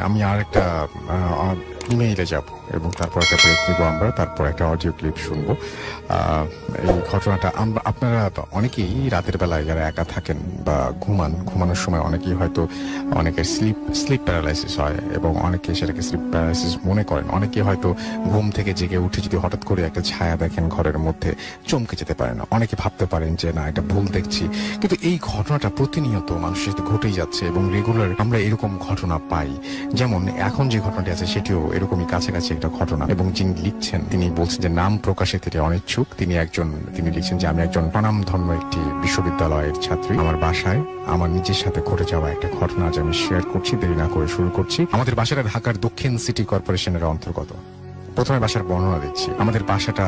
আমি আর একটা ইমেইলে যাব এবং তারপর একটা ব্রেক নিব আমরা, তারপর একটা অডিও ক্লিপ শুনবো। এই ঘটনাটা আপনারা অনেকেই রাতের বেলায় যারা একা থাকেন বা ঘুমানোর সময় অনেকেই হয়তো অনেকের স্লিপ প্যারালাইসিস হয় এবং অনেকে সেটাকে স্লিপ প্যারালাইসিস মনে করেন। অনেকে হয়তো ঘুম থেকে জেগে উঠে যদি হঠাৎ করে একটা ছায়া দেখেন ঘরের মধ্যে, চমকে যেতে পারেন। অনেকে ভাবতে পারেন যে না, এটা ভুল দেখছি, কিন্তু এই ঘটনাটা প্রতিনিয়ত মানুষের সাথে ঘটেই যাচ্ছে এবং রেগুলার আমরা এরকম ঘটনা পাই। যেমন এখন যে ঘটনাটি আছে সেটিও এরকমই কাছাকাছি একটা ঘটনা। এবং যিনি লিখছেন তিনি বলছেন যে নাম প্রকাশে তিনি অনিচ্ছুক। তিনি লিখছেন যে আমি একজন স্বনামধন্য একটি বিশ্ববিদ্যালয়ের ছাত্রী। আমার বাসায় আমার নিজের সাথে ঘটে যাওয়া একটা ঘটনা আজ আমি শেয়ার করছি। দেরি না করে শুরু করছি। আমাদের বাসাটা ঢাকার দক্ষিণ সিটি কর্পোরেশনের অন্তর্গত। প্রথমে বাসার বর্ণনা দিচ্ছি। আমাদের বাসাটা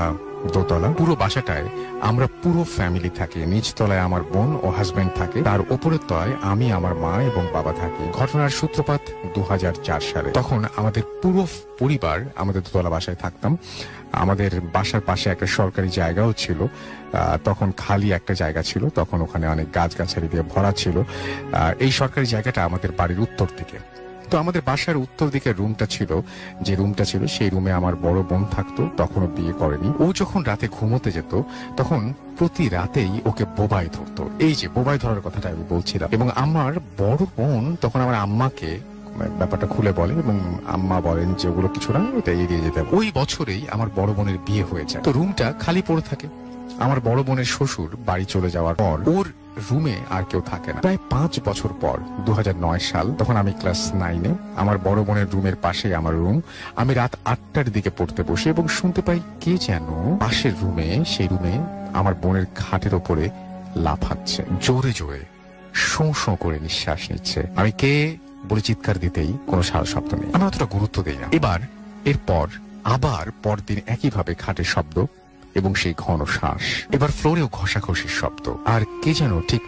দোতলা। পুরো বাসাটায় আমরা পুরো ফ্যামিলি থাকি। নিচ তলায় আমার বোন ও হাজবেন্ড থাকে, তার উপরের তলায় আমি, আমার মা এবং বাবা থাকি। ঘটনার সূত্রপাত 2004 সালে। তখন আমাদের পুরো পরিবার আমাদের দোতলা বাসায় থাকতাম। আমাদের বাসার পাশে একটা সরকারি জায়গাও ছিল। তখন খালি একটা জায়গা ছিল, তখন ওখানে অনেক গাছগাছালি দিয়ে ভরা ছিল। এই সরকারি জায়গাটা আমাদের বাড়ির উত্তর দিকে। তো আমাদের বাসার উত্তর দিকে যে রুমটা ছিল সেই রুমে আমার বড় বোন থাকতো, তখনও বিয়ে করেনি। ও যখন রাতে ঘুমোতে যেত তখন প্রতি রাতেই ওকে বোবায় ধরতো। এই যে বোবায় ধরার কথাটা আমি বলছিলাম। এবং আমার বড় বোন তখন আমার আম্মাকে ব্যাপারটা খুলে বলে এবং আম্মা বলেন যে ওগুলো কিছু না, এটা এড়িয়ে যেতে হবে। ওই বছরেই আমার বড় বোনের বিয়ে হয়ে যায়। তো রুমটা খালি পড়ে থাকে। আমার বড় বোনের শ্বশুর বাড়ি চলে যাওয়ার পর ওর রুমে আর কেউ থাকে না। প্রায় 5 বছর পর 2009 সাল, তখন আমি ক্লাস 9-এ। আমার বড় বোনের রুমের পাশে আমার রুম। আমি রাত 8টার দিকে পড়তে বসি এবং শুনতে পাই কে যেন পাশের রুমে, সেই রুমে আমার বোনের খাটের ওপরে লাফাচ্ছে, জোরে জোরে শোঁ শোঁ করে নিঃশ্বাস নিচ্ছে। আমি কে বলে চিৎকার দিতেই কোনো সাড়া শব্দ নেই। আমি অতটা গুরুত্ব দিই না। এরপর আবার পরদিন একইভাবে খাটের শব্দ এবং সেই ঘন শ্বাস। এবার ফ্লোরেও ঘষাঘষির শব্দ। আর কে যেন ঠিক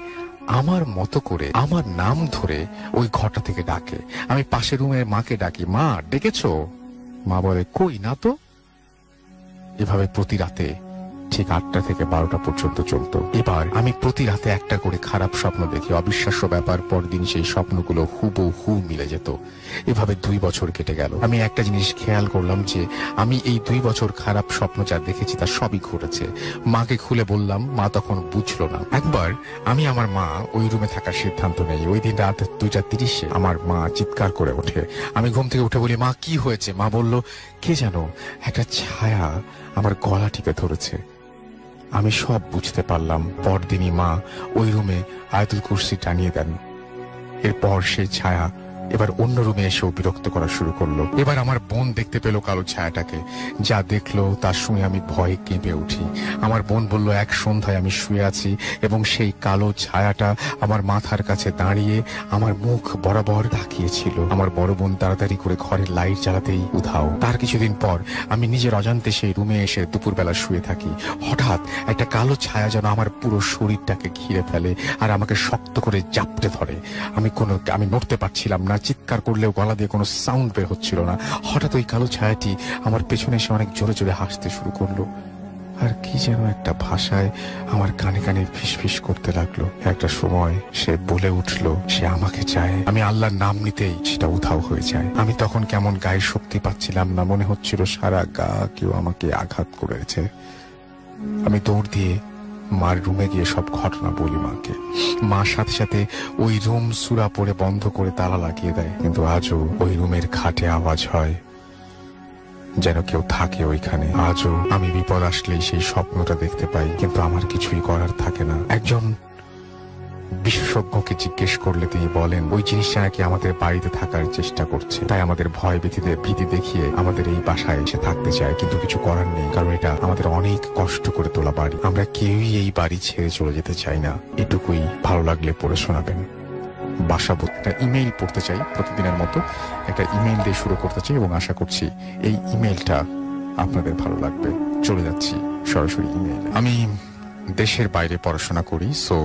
আমার মতো করে আমার নাম ধরে ওই ঘরটা থেকে ডাকে। আমি পাশের রুমের মাকে ডাকি, মা ডেকেছো? মা বলে কই না তো। এভাবে প্রতি রাতে ঠিক 8টা থেকে 12টা পর্যন্ত চলতো। এবার আমি প্রতি রাতে একটা করে খারাপ স্বপ্ন দেখি। অবিশ্বাস্য ব্যাপার, পরদিন সেই স্বপ্নগুলো হুবহু মিলে যেত। এভাবে 2 বছর কেটে গেল। আমি একটা জিনিস খেয়াল করলাম যে আমি এই 2 বছর খারাপ স্বপ্ন যা দেখেছি তা সবই ঘটেছে। মাকে খুলে বললাম, মা তখন বুঝলো না। একবার আমি আমার মা ওই রুমে থাকার সিদ্ধান্ত নেই। ওই দিন রাত 2:30-এ আমার মা চিৎকার করে ওঠে। আমি ঘুম থেকে উঠে বলি, মা কি হয়েছে? মা বলল, কে যেন একটা ছায়া আমার গলা টিপে ধরেছে। আমি সব বুঝতে পারলাম। পরদিনই মা ওই রুমে আয়াতুল কুরসি টানিয়ে দেন। এরপর সেই ছায়া এবার অন্য রুমে এসেও বিরক্ত করা শুরু করলো। এবার আমার বোন দেখতে পেল কালো ছায়াটাকে। যা দেখলো তার শুনে আমি ভয়ে কেঁপে উঠি। আমার বোন বলল, এক সন্ধ্যায় আমি শুয়ে আছি এবং সেই কালো ছায়াটা আমার মাথার কাছে দাঁড়িয়ে আমার মুখ বরাবর তাকিয়েছিল। আমার বড় বোন তাড়াতাড়ি করে ঘরের লাইট জ্বালাতেই উধাও। তার কিছুদিন পর আমি নিজের অজান্তে সেই রুমে এসে দুপুরবেলা শুয়ে থাকি। হঠাৎ একটা কালো ছায়া যেন আমার পুরো শরীরটাকে ঘিরে ফেলে আর আমাকে শক্ত করে জাপটে ধরে। আমি নড়তে পারছিলাম না। চিৎকার করলেও গলা দিয়ে কোনো সাউন্ড বের হচ্ছিল না। হঠাৎ ওই কালো ছায়াটি আমার পেছনে এসে অনেক জোরে জোরে হাসতে শুরু করলো আর কি যেন একটা ভাষায় আমার কানে কানে ফিসফিস করতে লাগলো। একটা সময় সে বলে উঠলো সে আমাকে চায়। আমি আল্লাহর নাম নিতেই সেটা উধাও হয়ে যায়। আমি তখন কেমন গায়ে শক্তি পাচ্ছিলাম না, মনে হচ্ছিল সারা গা কেউ আমাকে আঘাত করেছে। আমি দৌড় দিয়ে মার রুমে গিয়ে সব ঘটনা বলি মাকে। মার সাথে সাথে ওই রুম সূরা পড়ে বন্ধ করে তালা লাগিয়ে দেয়। কিন্তু আজও ওই রুমের খাটে আওয়াজ হয় যেন কেউ থাকে ওইখানে। আজও আমি বিপদ আসলেই সেই স্বপ্নটা দেখতে পাই, কিন্তু আমার কিছুই করার থাকে না। একজন বিশেষজ্ঞকে জিজ্ঞেস করলে তিনি বলেন ওই জিনিসটা নাকি আমাদের বাড়িতে থাকার চেষ্টা করছে, তাই আমাদের ভীতি দেখিয়ে আমাদের এই বাসায় এসে থাকতে চায়। কিন্তু কিছু করার নেই, কারণ এটা আমাদের অনেক কষ্ট করে তোলা বাড়ি। আমরা কেউই এই বাড়ি ছেড়ে চলে যেতে চাই না। এটুকুই, ভালো লাগলে পড়ে শোনাবেন। একটা ইমেইল পড়তে চাই, প্রতিদিনের মতো একটা ইমেইল দিয়ে শুরু করতে চাই এবং আশা করছি এই ইমেইলটা আপনাদের ভালো লাগবে। চলে যাচ্ছি সরাসরি ইমেইলে। আমি দেশের বাইরে পড়াশোনা করি, সো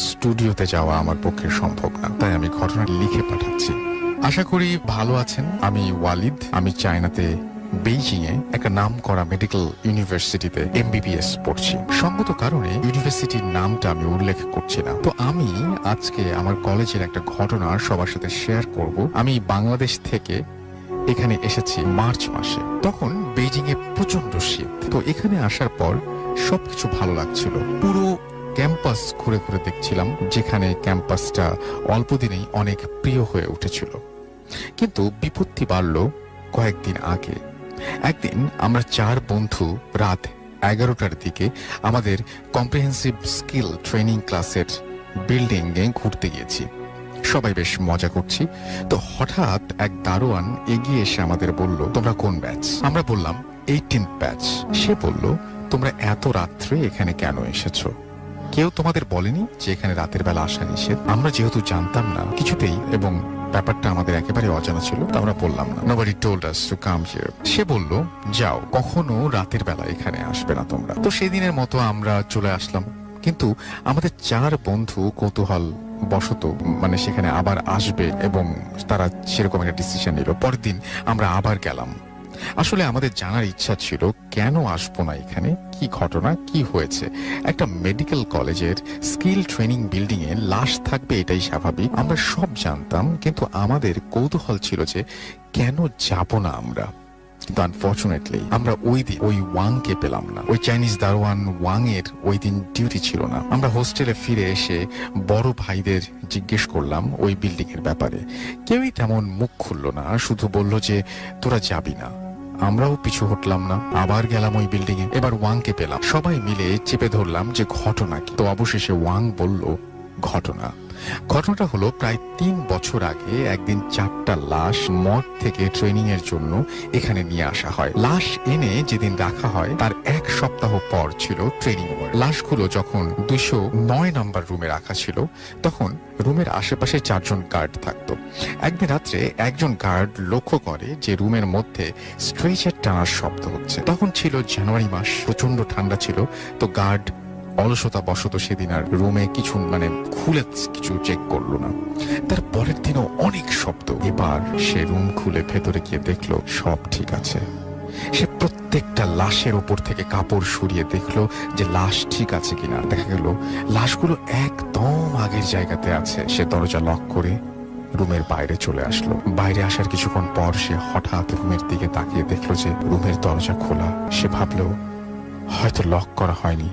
স্টুডিওতে যাওয়া আমার পক্ষে সম্ভব না, তাই আমি ঘটনা লিখে পাঠাচ্ছি। আশা করি ভালো আছেন। আমি ওয়ালিদ। আমি চায়নাতে বেইজিং এ একটা নাম করা মেডিকেল ইউনিভার্সিটিতে MBBS পড়ছি। সঙ্গত কারণে ইউনিভার্সিটির নামটা আমি উল্লেখ করছি না। তো আমি আজকে আমার কলেজের একটা ঘটনা সবার সাথে শেয়ার করব। আমি বাংলাদেশ থেকে এখানে এসেছি মার্চ মাসে। তখন বেইজিং এ প্রচন্ড শীত। তো এখানে আসার পর সবকিছু ভালো লাগছিল। পুরো ক্যাম্পাস ঘুরে ঘুরে দেখছিলাম, যেখানে ক্যাম্পাসটা অল্প দিনেই অনেক প্রিয় হয়ে উঠেছিল। কিন্তু বিপত্তি বাড়ল কয়েকদিন আগে। একদিন আমরা 4 বন্ধু রাত 11টার দিকে আমাদের কম্প্রিহেন্সিভ স্কিল ট্রেনিং ক্লাসের বিল্ডিং এ ঘুরতে গিয়েছি। সবাই বেশ মজা করছি। তো হঠাৎ এক দারোয়ান এগিয়ে এসে আমাদের বলল, তোমরা কোন ব্যাচ? আমরা বললাম 18th ব্যাচ। সে বলল, তোমরা এত রাত্রে এখানে কেন এসেছো? কেউ তোমাদের বলেনি যে এখানে রাতের বেলা আসা নিষেধ? আমরা যেহেতু জানতাম না কিছুতেই এবং ব্যাপারটা আমাদের একেবারে অজানা ছিল, তো আমরা বললাম না। Nobody told us to come here. সে বলল, যাও, কখনো রাতের বেলা এখানে আসবে না তোমরা। তো সেদিনের মতো আমরা চলে আসলাম। কিন্তু আমাদের 4 বন্ধু কৌতূহল বশত মানে সেখানে আবার আসবে এবং তারা সেরকম একটা ডিসিশন নিল। পরের দিন আমরা আবার গেলাম। আসলে আমাদের জানার ইচ্ছা ছিল কেন আসবো না এখানে, কি ঘটনা, কি হয়েছে। একটা মেডিকেল কলেজের স্কিল ট্রেনিং বিল্ডিং এ লাশ থাকবে এটাই স্বাভাবিক, আমরা সব জানতাম। কিন্তু আমাদের কৌতূহল ছিল যে কেন যাব না আমরা। কিন্তু আনফর্চুনেটলি আমরা ওই দিন ওই ওয়াংকে পেলাম না। ওই চাইনিজ দারোয়ান ওয়াং এর ওই দিন ডিউটি ছিল না। আমরা হোস্টেলে ফিরে এসে বড় ভাইদের জিজ্ঞেস করলাম ওই বিল্ডিং এর ব্যাপারে। কেউই তেমন মুখ খুলল না, শুধু বলল যে তোরা যাবি না। আমরাও পিছু হটলাম না, আবার গেলাম ওই বিল্ডিং এ। এবার ওয়াংকে পেলাম। সবাই মিলে চেপে ধরলাম যে ঘটনা কি। তো অবশেষে ওয়াং বলল ঘটনাটা হলো প্রায় 3 বছর আগে একদিন 4টা লাশ মর্গ থেকে ট্রেনিং এর জন্য এখানে নিয়ে আসা হয়। লাশ এনে যেদিন রাখা হয় তার 1 সপ্তাহ পর ছিল ট্রেনিং ওয়ার্ক। লাশগুলো যখন 209 নম্বর রুমে রাখা ছিল তখন রুমের আশেপাশে 4 জন গার্ড থাকতো। একদিন রাত্রে একজন গার্ড লক্ষ্য করে যে রুমের মধ্যে স্ট্রেচার টানার শব্দ হচ্ছে। তখন ছিল জানুয়ারি মাস, প্রচন্ড ঠান্ডা ছিল। তো গার্ড অলসতা বশত সেদিন আর রুমে কিছু খুলে কিছু চেক করলো না। তার পরের দিনও অনেক শব্দ। এবার সে রুম খুলে ভেতরে গিয়ে দেখলো সব ঠিক আছে। সে প্রত্যেকটা লাশের ওপর থেকে কাপড় সরিয়ে দেখলো যে লাশ ঠিক আছে কিনা। দেখা গেল লাশগুলো একদম আগের জায়গাতে আছে। সে দরজা লক করে রুমের বাইরে চলে আসলো। বাইরে আসার কিছুক্ষণ পর সে হঠাৎ রুমের দিকে তাকিয়ে দেখলো যে রুমের দরজা খোলা। সে ভাবলো হয়তো লক করা হয়নি,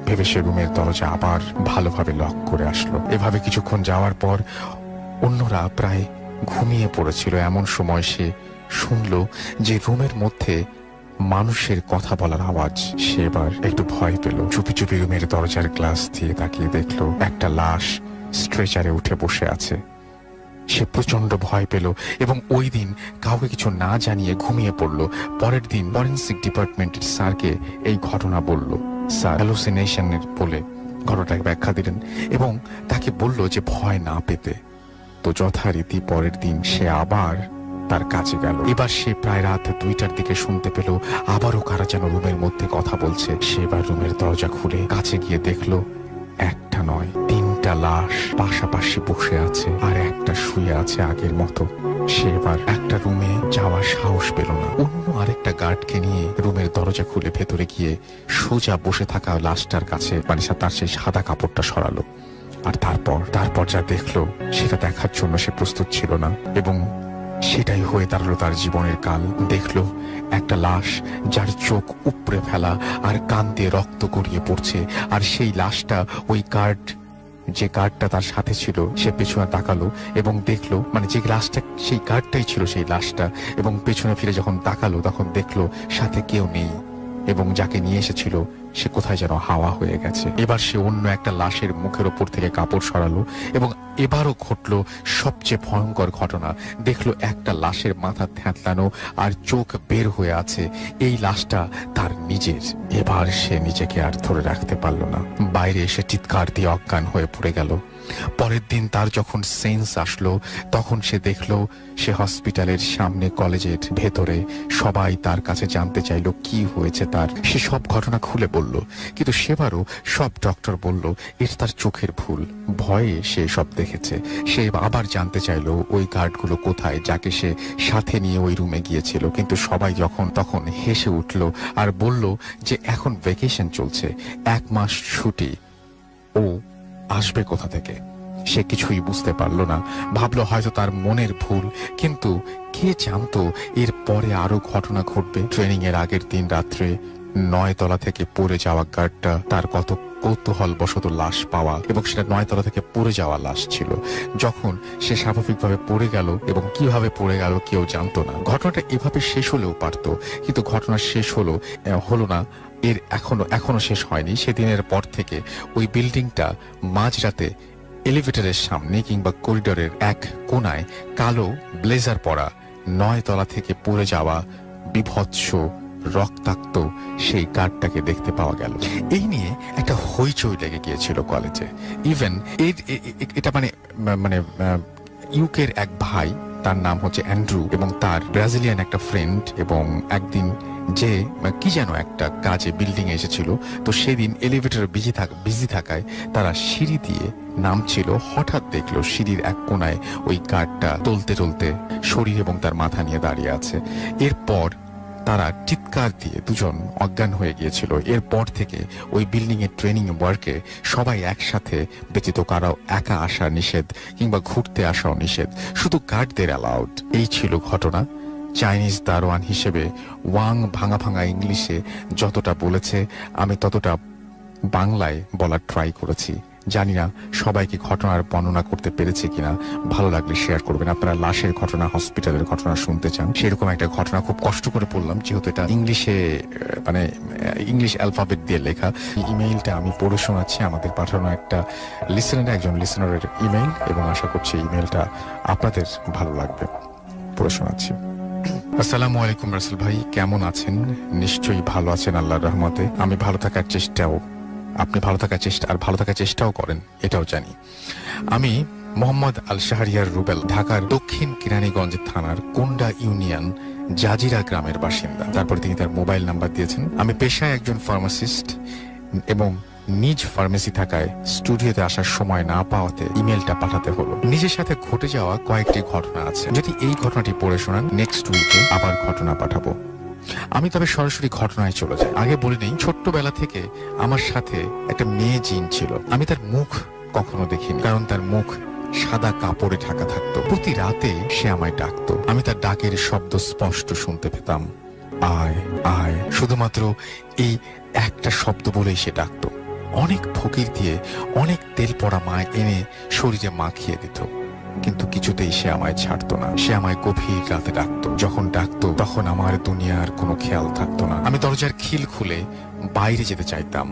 ভেবে সে রুমের দরজা আবার ভালোভাবে লক করে আসলো। এভাবে কিছুক্ষণ যাওয়ার পর অন্যরা প্রায় ঘুমিয়ে পড়েছিল। এমন সময় সে শুনলো যে রুমের মধ্যে মানুষের কথা বলার আওয়াজ। সে এবার একটু ভয় পেল। চুপি চুপি রুমের দরজার গ্লাস দিয়ে তাকিয়ে দেখলো একটা লাশ স্ট্রেচারে উঠে বসে আছে। সে প্রচন্ড ভয় পেল এবং ওই দিন কাউকে কিছু না জানিয়ে ঘুমিয়ে পড়ল। পরের দিন ফরেনসিক ডিপার্টমেন্টের স্যারকে এই ঘটনা বলল। স্যার হ্যালুসিনেশনের বলে ঘটনাটাকে ব্যাখ্যা দিলেন এবং তাকে বলল যে ভয় না পেতে। তো যথারীতি পরের দিন সে আবার তার কাছে গেল। এবার সে প্রায় রাত 2টার দিকে শুনতে পেল আবারও কারা যেন রুমের মধ্যে কথা বলছে। সে এবার রুমের দরজা খুলে কাছে গিয়ে দেখলো একটা নয় 3টা লাশ পাশাপাশি বসে আছে আর একটা শুয়ে আছে আগের মতো। সে এবার একটা রুমে যাওয়ার সাহস পেল না। অন্য আরেকটা গার্ডকে নিয়ে রুমের দরজা খুলে ভেতরে গিয়ে সোজা বসে থাকা লাশটার কাছে মানে তার সেই সাদা কাপড়টা সরালো। আর তারপর যা দেখলো সেটা দেখার জন্য সে প্রস্তুত ছিল না এবং সেটাই হয়ে দাঁড়ালো তার জীবনের কাল। দেখলো একটা লাশ যার চোখ উপড়ে ফেলা আর কান দিয়ে রক্ত গড়িয়ে পড়ছে। আর সেই লাশটা ওই যে গার্ডটা তার সাথে ছিল সে পেছনে তাকালো এবং দেখলো মানে যে লাশটা সেই গার্ডটাই ছিল সেই লাশটা। এবং পেছনে ফিরে যখন তাকালো তখন দেখলো সাথে কেউ নেই এবং যাকে নিয়ে এসেছিল সে কোথায় যেন হাওয়া হয়ে গেছে। এবার সে অন্য একটা লাশের মুখের ওপর থেকে কাপড় সরালো এবং এবারও ঘটলো সবচেয়ে ভয়ঙ্কর ঘটনা। দেখলো একটা লাশের মাথা থ্যাতলানো আর চোখ বের হয়ে আছে। এই লাশটা তার নিজের। এবার সে নিজেকে আর ধরে রাখতে পারল না, বাইরে এসে চিৎকার দিয়ে অজ্ঞান হয়ে পড়ে গেল। পরের দিন তার যখন সেন্স আসলো, তখন সে দেখলো সে হসপিটালের সামনে, কলেজের ভেতরে সবাই তার কাছে জানতে চাইলো কি হয়েছে তার। সে সব ঘটনা খুলে বলল, কিন্তু সেবারও সব ডক্টর বলল এটা তার চোখের ভুল। ভয়ে সে সব দেখেছে। সে আবার জানতে চাইলো ওই গার্ডগুলো কোথায়, যাকে সে সাথে নিয়ে ওই রুমে গিয়েছিল। কিন্তু সবাই তখন হেসে উঠল আর বলল যে এখন ভ্যাকেশন চলছে, 1 মাস ছুটি, ও আসবে কোথা থেকে। সে কিছুই বুঝতে পারল না, ভাবলো হয়তো তার মনের ভুল। কিন্তু কে জানতো এর পরে আরো ঘটনা ঘটবে। ট্রেনিং এর আগের দিন রাত্রে 9 তলা থেকে পড়ে যাওয়া গার্ডটা, তার কত কৌতূহল বশত লাশ পাওয়া, এবং সেটা 9 তলা থেকে পড়ে যাওয়া লাশ ছিল। যখন সে স্বাভাবিকভাবে পড়ে গেল, এবং কিভাবে পড়ে গেল কেউ জানতো না। ঘটনাটা এভাবে শেষ হলেও পারতো, কিন্তু ঘটনা শেষ হলো না। এর এখনো শেষ হয়নি। সেদিনের পর থেকে ওই বিল্ডিংটা মাঝরাতে এলিভেটরের সামনে কিংবা করিডোরের এক কোনায় কালো ব্লেজার পরা 9 তলা থেকে পড়ে যাওয়া বিভৎস রক্তাক্ত সেই গার্ডটাকে দেখতে পাওয়া গেল। এই নিয়ে একটা হইচই লেগে গিয়েছিল কলেজে। ইভেন এটা মানে ইউকের এক ভাই, তার নাম হচ্ছে অ্যান্ড্রু, এবং তার ব্রাজিলিয়ান একটা ফ্রেন্ড, এবং একদিন যে কি যেন একটা কাজে বিল্ডিং এসেছিল, তো সেদিন এলিভেটর বিজি থাকায় তারা সিঁড়ি দিয়ে নামছিল। হঠাৎ দেখলো সিঁড়ির এক কোনায় ওই গার্ডটা টলতে শরীর এবং তার মাথা নিয়ে দাঁড়িয়ে আছে। এরপর তারা চিৎকার দিয়ে দুজন অজ্ঞান হয়ে গিয়েছিল। এরপর থেকে ওই বিল্ডিং এর ট্রেনিং ওয়ার্কে সবাই একসাথে ব্যতীত, কারো একা আসা নিষেধ কিংবা ঘুরতে আসাও নিষেধ, শুধু গার্ডদের অ্যালাউড। এই ছিল ঘটনা। চাইনিজ দারোয়ান হিসেবে ওয়াং ভাঙা ইংলিশে যতটা বলেছে, আমি ততটা বাংলায় বলার ট্রাই করেছি। জানি না সবাইকে ঘটনার বর্ণনা করতে পেরেছি কিনা। ভালো লাগলে শেয়ার করবেন। আপনারা লাশের ঘটনা, হসপিটালের ঘটনা শুনতে চান, সেরকম একটা ঘটনা খুব কষ্ট করে পড়লাম, যেহেতু এটা ইংলিশে, মানে ইংলিশ অ্যালফাবেট দিয়ে লেখা। ইমেইলটা আমি পড়ে শোনাচ্ছি। আমাদের পাঠানো একজন লিসনারের ইমেইল, এবং আশা করছি ইমেইলটা আপনাদের ভালো লাগবে। পড়ে শোনাচ্ছি। আসসালামু আলাইকুম রাসেল ভাই, কেমন আছেন? নিশ্চয়ই ভালো আছেন আল্লাহর রহমতে। আমি ভালো থাকার চেষ্টাও করেন, এটাও জানি। আমি মোহাম্মদ আল শাহরিয়ার রুবেল, ঢাকার দক্ষিণ কেরানীগঞ্জ থানার কোন্ডা ইউনিয়ন জাজিরা গ্রামের বাসিন্দা। তারপর তিনি তার মোবাইল নাম্বার দিয়েছেন। আমি পেশায় একজন ফার্মাসিস্ট, এবং নিজ ফার্মেসি থাকায় স্টুডিওতে আসার সময় না পাওয়াতে ইমেলটা পাঠাতে হলো। নিজের সাথে ঘটে যাওয়া কয়েকটি ঘটনা আছে। যদি এই ঘটনাটি পড়ে শোনান, নেক্সট উইকে আবার ঘটনা পাঠাবো। আমি তবে সরাসরি ঘটনায় চলে যাই। আগে বলে নেই, ছোট্টবেলা থেকে আমার সাথে একটা মেয়ে জিন ছিল। আমি তার মুখ কখনো দেখিনি, কারণ তার মুখ সাদা কাপড়ে ঢাকা থাকতো। প্রতি রাতে সে আমায় ডাকতো। আমি তার ডাকের শব্দ স্পষ্ট শুনতে পেতাম, আয় আয়। শুধুমাত্র এই একটা শব্দ বলেই সে ডাকতো। অনেক ফকির দিয়ে অনেক তেল পড়া মায় এনে শরীরে মাখিয়ে দিত, কিন্তু কিছুতেই সে আমায় ছাড়তো না। সে আমায় গভীর রাতে ডাকতো। যখন ডাকতো তখন আমার দুনিয়ার কোনো খেয়াল থাকতো না। আমি দরজার খিল খুলে বাইরে যেতে চাইতাম,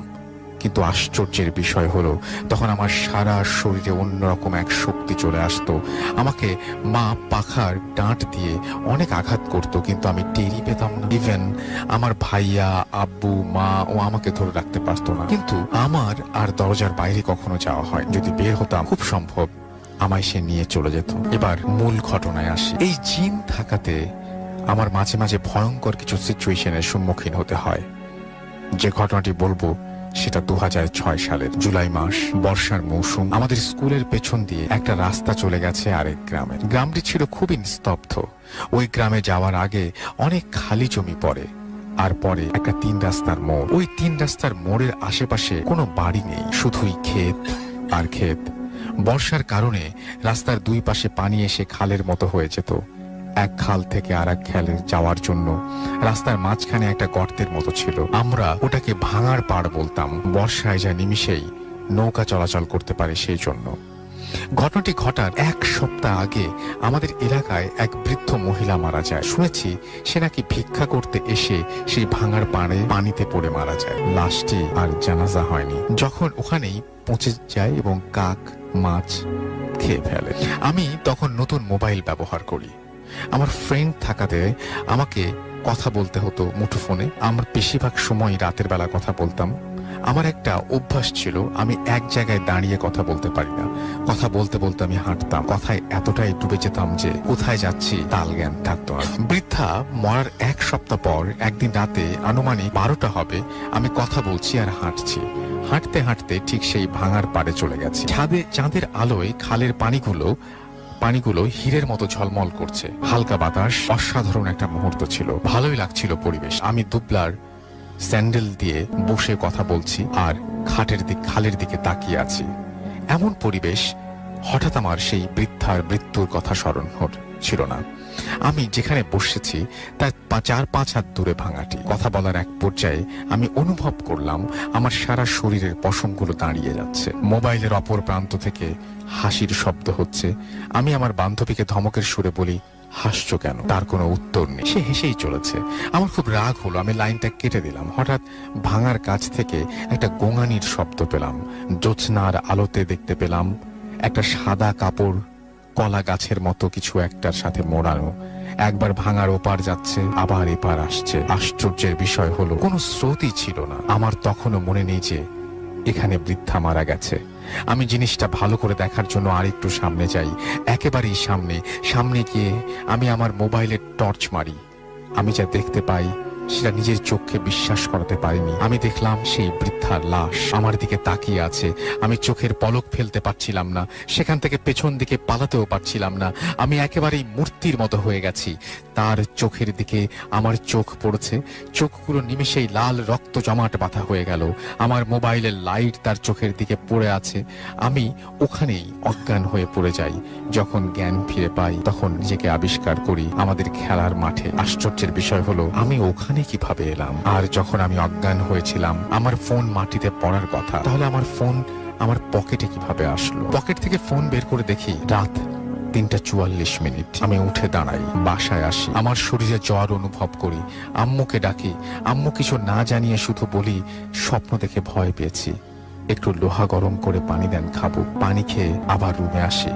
কিন্তু আশ্চর্যের বিষয় হলো তখন আমার সারা শরীরে অন্যরকম এক শক্তি চলে আসতো। আমাকে মা পাখার ডাঁট দিয়ে অনেক আঘাত করতো, কিন্তু আমি টেরই পেতাম না। ইভেন আমার ভাইয়া, আব্বু, মা ও আমাকে ধরে রাখতে পারতো না। কিন্তু আমার আর দরজার বাইরে কখনো যাওয়া হয়। যদি বের হতাম, খুব সম্ভব আমায় সে নিয়ে চলে যেত। এবার মূল ঘটনায় আসি। এই জিন থাকাতে আমার মাঝে মাঝে ভয়ঙ্কর কিছু সিচুয়েশনের সম্মুখীন হতে হয়। যে ঘটনাটি বলবো সেটা 2006 সালের জুলাই মাস, বর্ষার মৌসুম। আমাদের স্কুলের পেছন দিয়ে একটা রাস্তা চলে গেছে আরেক গ্রামের। গ্রামটি ছিল খুবই নিস্তব্ধ। ওই গ্রামে যাওয়ার আগে অনেক খালি জমি পড়ে, আর পরে একটা 3 রাস্তার মোড়। ওই 3 রাস্তার মোড়ের আশেপাশে কোনো বাড়ি নেই, শুধুই ক্ষেত আর ক্ষেত। বর্ষার কারণে রাস্তার 2 পাশে পানি এসে খালের মতো হয়ে যেত। এক খাল থেকে আর এক খালে যাওয়ার জন্য রাস্তার মাঝখানে একটা গর্তের মতো ছিল। আমরা ওটাকে ভাঙার পাড় বলতাম। বর্ষায় যা নিমিষেই নৌকা চলাচল করতে পারে সেই জন্য। ঘটনাটি ঘটার 1 সপ্তাহ আগে আমাদের এলাকায় এক বৃদ্ধ মহিলা মারা যায়। শুনেছি সে নাকি ভিক্ষা করতে এসে সেই ভাঙার পানিতে পড়ে মারা যায়। লাশটি আর জানাজা হয়নি। যখন ওখানেই পচে যায় এবং কাক মাছ খেয়ে ফেলে। আমি তখন নতুন মোবাইল ব্যবহার করি। আমার ফ্রেন্ড থাকাতে আমাকে কথা বলতে হতো মুঠোফোনে। আমরা বেশিরভাগ সময় রাতের বেলা কথা বলতাম। আমার একটা অভ্যাস ছিল, আমি এক জায়গায় দাঁড়িয়ে কথা বলতে পারি না। কথা বলতে বলতে আমি হাঁটতাম, কথায় এতটাই ডুবে যেতাম যে কোথায় যাচ্ছি তাল জ্ঞান থাকতো না। বৃদ্ধা মরার এক সপ্তাহ পর একদিন রাতে আনুমানিক 12টা হবে, আমি কথা বলছি আর হাঁটছি। হাঁটতে হাঁটতে ঠিক সেই ভাঙার পাড়ে চলে গেছি। চাঁদের আলোয় খালের পানিগুলো হীরের মতো ঝলমল করছে। হালকা বাতাস, অসাধারণ একটা মুহূর্ত ছিল। ভালোই লাগছিল পরিবেশ। আমি দুবলার স্যান্ডেল দিয়ে বসে কথা বলছি আর খালের দিকে তাকিয়ে আছি। এমন পরিবেশ হঠাৎ আমার সেই বৃদ্ধার মৃত্যুর কথা স্মরণ ছিল না। আমি যেখানে বসেছি তার 4-5 হাত দূরে ভাঙাটি। কথা বলার এক পর্যায়ে আমি অনুভব করলাম আমার সারা শরীরের পশমগুলো দাঁড়িয়ে যাচ্ছে। মোবাইলের অপর প্রান্ত থেকে হাসির শব্দ হচ্ছে। আমি আমার বান্ধবীকে ধমকের সুরে বলি, হাসছো কেন? তার কোনো উত্তর নেই, সে হেসেই চলেছে। আমার খুব রাগ হলো, আমি লাইনটা কেটে দিলাম। হঠাৎ ভাঙার কাছ থেকে একটা গোঙানির শব্দ পেলাম। জ্যোৎস্নার আলোতে দেখতে পেলাম একটা সাদা কাপড় কলা গাছের মতো কিছু একটার সাথে মোড়ানো। একবার ভাঙার ওপার যাচ্ছে, আবার এপার আসছে। আশ্চর্যের বিষয় হলো কোনো স্রোতই ছিল না। আমার তখনও মনে নেই যে এখানে বৃদ্ধা মারা গেছে। আমি জিনিসটা ভালো করে দেখার জন্য আরেকটু সামনে যাই। একেবারেই সামনে গিয়ে আমি আমার মোবাইলের টর্চ মারি। আমি যা দেখতে পাই সেটা নিজের চোখে বিশ্বাস করাতে পারিনি। আমি দেখলাম সেই বৃদ্ধার লাশ আমার দিকে তাকিয়ে আছে। আমি চোখের পলক ফেলতে পারছিলাম না, সেখান থেকে পেছন দিকে পালাতেও পারছিলাম না। আমি একেবারেই মূর্তির মতো হয়ে গেছি। তার চোখের দিকে আমার চোখ পড়েছে। চোখগুলো নিমেষেই লাল রক্ত জমাট বাঁধা হয়ে গেল। আমার মোবাইলের লাইট তার চোখের দিকে পড়ে আছে। আমি ওখানেই অজ্ঞান হয়ে পড়ে যাই। যখন জ্ঞান ফিরে পাই তখন নিজেকে আবিষ্কার করি আমাদের খেলার মাঠে। আশ্চর্যের বিষয় হলো আমি ওখানে কিভাবে এলাম। আর যখন আমি অজ্ঞান হয়েছিলাম আমার ফোন মাটিতে পড়ার কথা, তাহলে আমার ফোন আমার পকেটে কিভাবে আসলো? পকেট থেকে ফোন বের করে দেখি রাত 3:44। আমি উঠে দাঁড়াই, বাসায় আসি। আমার শরীরে জ্বর অনুভব করি। আম্মুকে ডাকি। আম্মু কিছু না জানিয়ে শুধু বলি, স্বপ্ন দেখে ভয় পেয়েছি, একটু লোহা গরম করে পানি দেন, খাবো। পানি খেয়ে আবার রুমে আসি,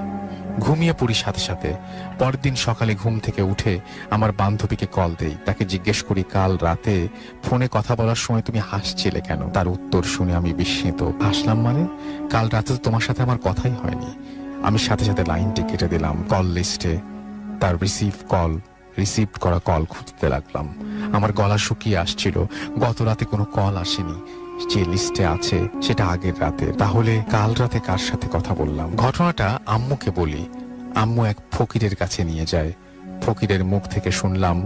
ঘুমিয়ে পড়ি সাথে সাথে। পরের দিন সকালে ঘুম থেকে উঠে আমার বান্ধবীকে কল দেই। তাকে জিজ্ঞেস করি, কাল রাতে ফোনে কথা বলার সময় তুমি হাসছিলে কেন? তার উত্তর শুনে আমি বিস্মিত। হাসলাম মানে? কাল রাতে তো তোমার সাথে আমার কথাই হয়নি। আমি সাথে সাথে লাইনটি কেটে দিলাম। কল লিস্টে তার রিসিভড করা কল খুঁজতে লাগলাম। আমার গলা শুকিয়ে আসছিল। গত রাতে কোনো কল আসেনি। যে লিস্টে আছে সেটা আগের রাতের। তাহলে কাল রাতে কার সাথে কথা বললাম? ঘটনাটা আম্মুকে বলি। আম্মু এক ফকিরের কাছে নিয়ে যায়। ফকিরের মুখ থেকে শুনলাম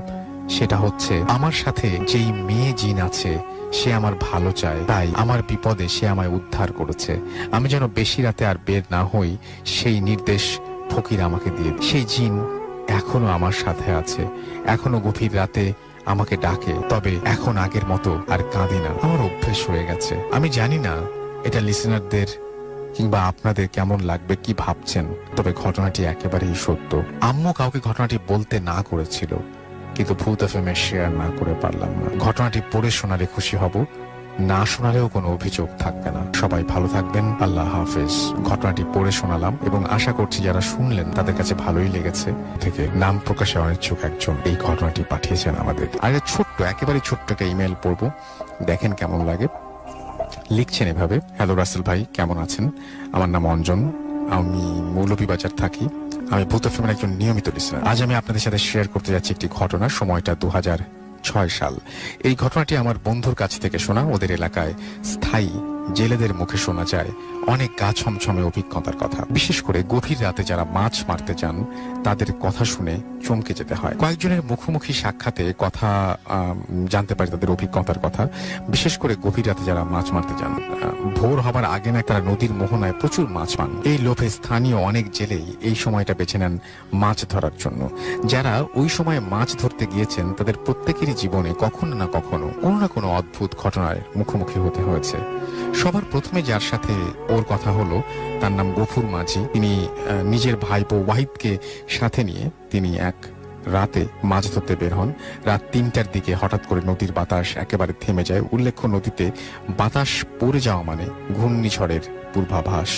সেটা হচ্ছে আমার সাথে যেই মেয়ে জিন আছে সে আমার ভালো চায়, তাই আমার বিপদে সে আমায় উদ্ধার করেছে। আমি যেন বেশি রাতে আর বের না হই সেই নির্দেশ ফকির আমাকে দিয়ে। সেই জিন এখনো আমার সাথে আছে, এখনো গভীর রাতে আমাকে ডাকে। তবে এখন আগের মতো আর কাঁদি না, আমার অভ্যেস হয়ে গেছে। আমি জানি না এটা লিসেনারদের কিংবা আপনাদের কেমন লাগবে, কি ভাবছেন, তবে ঘটনাটি একেবারেই সত্য। আম্মু কাউকে ঘটনাটি বলতে না করেছিল, কিন্তু ভূত এফএমে শেয়ার না করে পারলাম না। ঘটনাটি পড়ে শোনালে খুশি হব, না শোনালেও কোনো অভিযোগ থাকবে না। সবাই ভালো থাকবেন, আল্লাহ হাফেজ। ঘটনাটি পড়ে শোনালাম এবং আশা করছি যারা শুনলেন তাদের কাছে ভালোই লেগেছে। থেকে নাম প্রকাশে অনিচ্ছুক একজন এই ঘটনাটি পাঠিয়েছেন আমাদের। আর একেবারে ছোট্ট একটা ইমেল পড়বো, দেখেন কেমন লাগে। লিখছেন এভাবে, হ্যালো রাসেল ভাই, কেমন আছেন? আমার নাম অঞ্জন, আমি মৌলভীবাজার থাকি। আমি ভূত এফএমের একজন নিয়মিত লিসেনার। আজ আমি আপনাদের সাথে শেয়ার করতে যাচ্ছি একটি ঘটনা। সময়টা 2006 সাল। এই ঘটনাটি আমার বন্ধুর কাছ থেকে শোনা। ওদের এলাকায় স্থায়ী জেলেদের মুখে শোনা যায় অনেক গা ছমছমে অভিজ্ঞতার কথা। বিশেষ করে গভীর রাতে যারা মাছ মারতে যান তাদের কথা শুনে চমকে যেতে হয়। কয়েকজনের মুখোমুখি সাক্ষাতে কথা জানতে পারি তাদের অভিজ্ঞতার কথা। বিশেষ করে গভীর রাতে যারা মাছ মারতে যান, ভোর হবার আগে না তারা নদীর মোহনায় প্রচুর মাছ পান। এই লোভে স্থানীয় অনেক জেলেই এই সময়টা বেছে নেন মাছ ধরার জন্য। যারা ওই সময় মাছ ধরতে গিয়েছেন তাদের প্রত্যেকেরই জীবনে কখনো না কখনো কোনো না কোনো অদ্ভুত ঘটনার মুখোমুখি হতে হয়েছে। সবার প্রথমে যার সাথে ওর কথা হলো তার নাম গফুর মাঝি। তিনি নিজের ভাইপো ওয়াহিদকে সাথে নিয়ে তিনি এক রাতে মাছ ধরতে বের হন। রাত ৩টার দিকে হঠাৎ করে নদীর বাতাস একেবারে থেমে যায়। উল্লেখ্য, নদীতে বাতাস পড়ে যাওয়া মানে ঘূর্ণিঝড়ের পূর্বাভাস।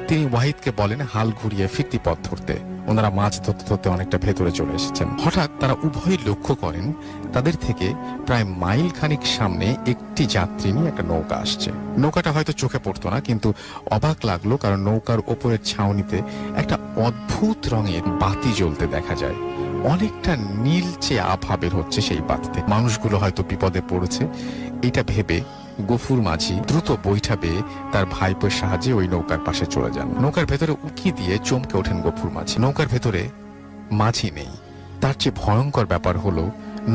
তিনি ওয়াহিদকে বলেন হাল ঘুরিয়ে ফিরতি পথ ধরতে। ওনারা মাছ ধরতে ধরতে অনেকটা ভেতরে চলে এসেছেন। হঠাৎ তারা উভয় লক্ষ্য করেন তাদের থেকে প্রায় মাইল খানিক সামনে একটি যাত্রী নিয়ে একটা নৌকা আসছে। নৌকাটা হয়তো চোখে পড়তো না, কিন্তু অবাক লাগলো, কারণ নৌকার ওপরের ছাউনিতে একটা অদ্ভুত রঙের বাতি জ্বলতে দেখা যায়। অনেকটা নীলচে আভা বের হচ্ছে সেই বাতি থেকে। মানুষগুলো হয়তো বিপদে পড়েছে এটা ভেবে গফুর মাঝি দ্রুত বৈঠা বেয়ে তার ভাইপোর সাহায্যে ওই নৌকার পাশে চলে যান। নৌকার ভেতরে উকি দিয়ে চমকে ওঠেন গফুর মাঝি। নৌকার ভেতরে মাঝি নেই। তার চেয়ে ভয়ঙ্কর ব্যাপার হলো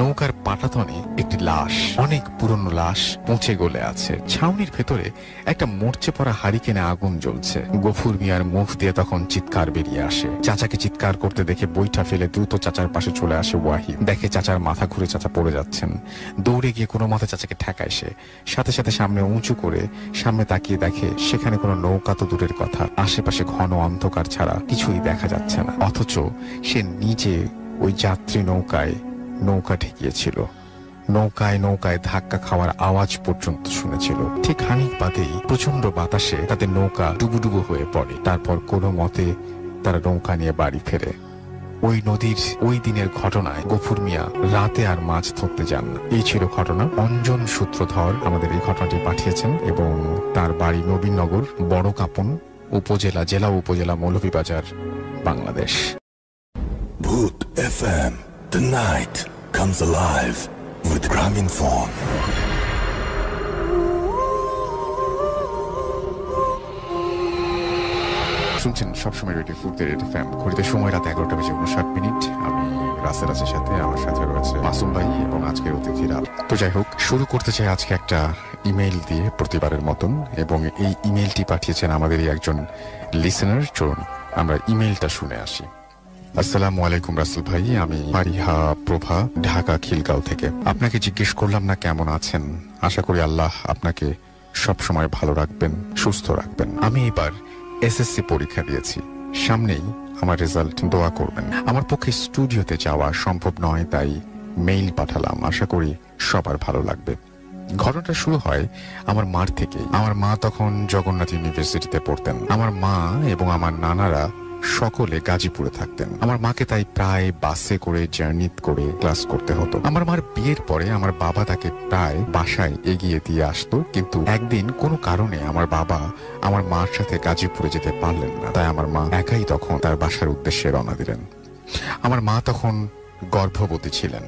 নৌকার পাটাতনে একটি লাশ, অনেক পুরনো লাশ, পচে গলে আছে। ছাউনির ভেতরে একটা মরচে পড়া হারিকেনে আগুন জ্বলছে। গফুর মিয়ার মুখ দিয়ে তখন চিৎকার বেরিয়ে আসে। চাচাকে চিৎকার করতে দেখে বইটা ফেলে দ্রুত চাচার পাশে চলে আসে ওয়াহিদ। দেখে চাচার মাথা ঘুরে চাচা পড়ে যাচ্ছেন। দৌড়ে গিয়ে কোনো মতে চাচাকে ঠেকায় সে। সাথে সাথে সামনে উঁচু করে সামনে তাকিয়ে দেখে সেখানে কোনো নৌকা তো দূরের কথা, আশেপাশে ঘন অন্ধকার ছাড়া কিছুই দেখা যাচ্ছে না। অথচ সে নিজে ওই যাত্রী নৌকা ঠেকিয়েছিল। নৌকায় ধাক্কা খাওয়ার আওয়াজ পর্যন্ত শুনেছিল। ঠিক খানিক বাদেই প্রচন্ড বাতাসে তাদের নৌকা ডুবুডুবু হয়ে পড়ে। তারপর কোনো মতে তারা নৌকা নিয়ে বাড়ি ফেরে। ওই নদীর ওই দিনের ঘটনায় গফুর মিয়া রাতে আর মাছ ধরতে যান না। এই ছিল ঘটনা। অঞ্জন সূত্রধর আমাদের এই ঘটনাটি পাঠিয়েছেন এবং তার বাড়ি নবীনগর, বড় কাপন জেলা উপজেলা, মৌলভীবাজার, বাংলাদেশ। ভূত FM. The night comes alive with Graminphone. শুনছেন সবসময় রেডিও ফুর্তি রেড এফএম। ঘড়িতে সময় রাত 11:59। আমি রাসেল আছের সাথে, আমার সাথে রয়েছে মাসুম ভাই এবং আজকের অতিথিরা। তো যাই হোক, শুরু করতে চাই আজকে একটা ইমেইল দিয়ে প্রতিবারের মতন, এবং এই ইমেইলটি পাঠিয়েছেন আমাদেরই একজন লিসেনার। চলুন আমরা ইমেইলটা শুনে আসি। আসসালামু আলাইকুম রাসেল ভাই, আমি ফারিহা প্রভা, ঢাকা খিলগাঁও থেকে। আপনাকে জিজ্ঞেস করলাম না কেমন আছেন। আশা করি আল্লাহ আপনাকে সবসময় ভালো রাখবেন, সুস্থ রাখবেন। আমি এবার এসএসসি পরীক্ষা দিয়েছি, সামনেই আমার রেজাল্ট, দোয়া করবেন। আমার পক্ষে স্টুডিওতে যাওয়া সম্ভব নয়, তাই মেইল পাঠালাম। আশা করি সবার ভালো লাগবে। ঘটনাটা শুরু হয় আমার মার থেকেই। আমার মা তখন জগন্নাথ ইউনিভার্সিটিতে পড়তেন। আমার মা এবং আমার নানারা সকলে গাজীপুরে থাকতেন। আমার মাকে তাই প্রায় বাসে করে জার্নি করে ক্লাস করতে হতো। আমার মার বিয়ের পরে আমার বাবা তাকে প্রায় বাসায় এগিয়ে দিয়ে আসতো, কিন্তু একদিন কোনো কারণে আমার বাবা আমার মার সাথে গাজীপুরে যেতে পারলেন না। তাই আমার মা একাই তখন তার বাসার উদ্দেশ্যে রওনা দিলেন। আমার মা তখন গর্ভবতী ছিলেন।